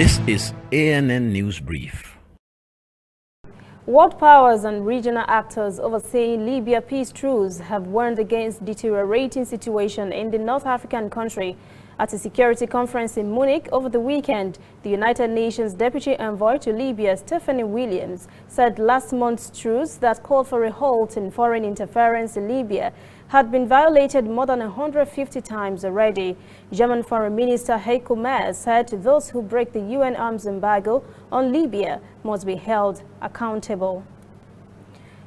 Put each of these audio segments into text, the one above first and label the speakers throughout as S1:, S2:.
S1: This is ANN News Brief.
S2: World powers and regional actors overseeing Libya peace truce have warned against deteriorating situation in the North African country. At a security conference in Munich over the weekend, the United Nations Deputy Envoy to Libya, Stephanie Williams, said last month's truce that called for a halt in foreign interference in Libya had been violated more than 150 times already. German Foreign Minister Heiko Maas said those who break the UN arms embargo on Libya must be held accountable.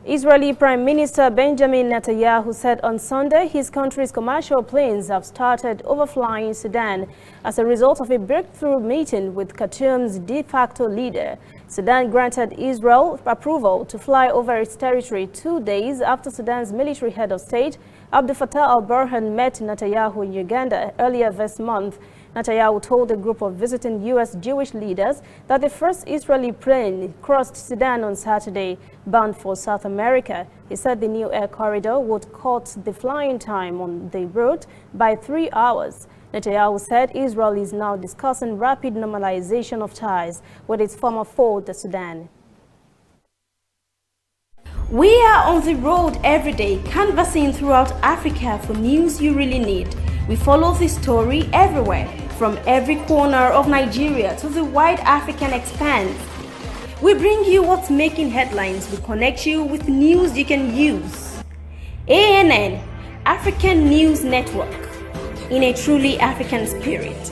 S2: Israeli Prime Minister Benjamin Netanyahu said on Sunday his country's commercial planes have started overflying Sudan as a result of a breakthrough meeting with Khartoum's de facto leader. Sudan granted Israel approval to fly over its territory 2 days after Sudan's military head of state, Abdel Fattah al-Burhan, met Netanyahu in Uganda earlier this month. Netanyahu told a group of visiting U.S. Jewish leaders that the first Israeli plane crossed Sudan on Saturday, bound for South America. He said the new air corridor would cut the flying time on the route by 3 hours. Netanyahu said Israel is now discussing rapid normalization of ties with its former foe, the Sudan.
S3: We are on the road every day, canvassing throughout Africa for news you really need. We follow this story everywhere, from every corner of Nigeria to the wide African expanse. We bring you what's making headlines. We connect you with news you can use. ANN, African News Network, in a truly African spirit.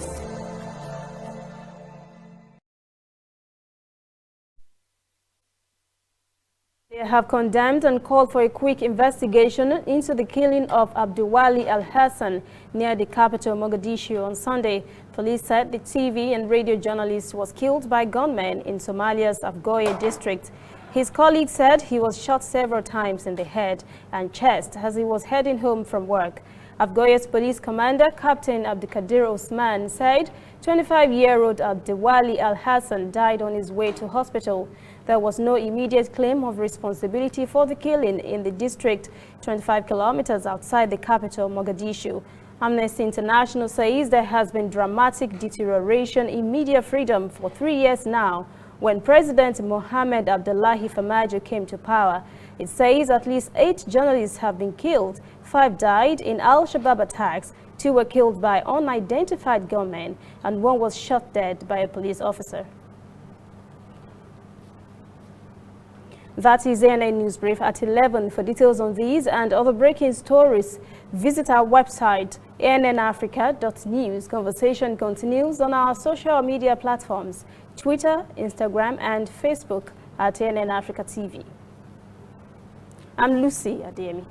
S2: They have condemned and called for a quick investigation into the killing of Abdulwali Al-Hassan near the capital Mogadishu on Sunday. Police said the TV and radio journalist was killed by gunmen in Somalia's Afgoye district. His colleague said he was shot several times in the head and chest as he was heading home from work. Afgoye's police commander, Captain Abdikadir Osman, said 25-year-old Abdulwali Al-Hassan died on his way to hospital. There was no immediate claim of responsibility for the killing in the district, 25 kilometers outside the capital, Mogadishu. Amnesty International says there has been dramatic deterioration in media freedom for 3 years now. When President Mohamed Abdullahi Farmajo came to power, it says at least 8 journalists have been killed, 5 died in Al-Shabaab attacks, 2 were killed by unidentified gunmen, and 1 was shot dead by a police officer. That is ANN News Brief at 11. For details on these and other breaking stories, visit our website, annafrica.news. Conversation continues on our social media platforms, Twitter, Instagram, and Facebook at ANN Africa TV. I'm Lucy Adeyemi.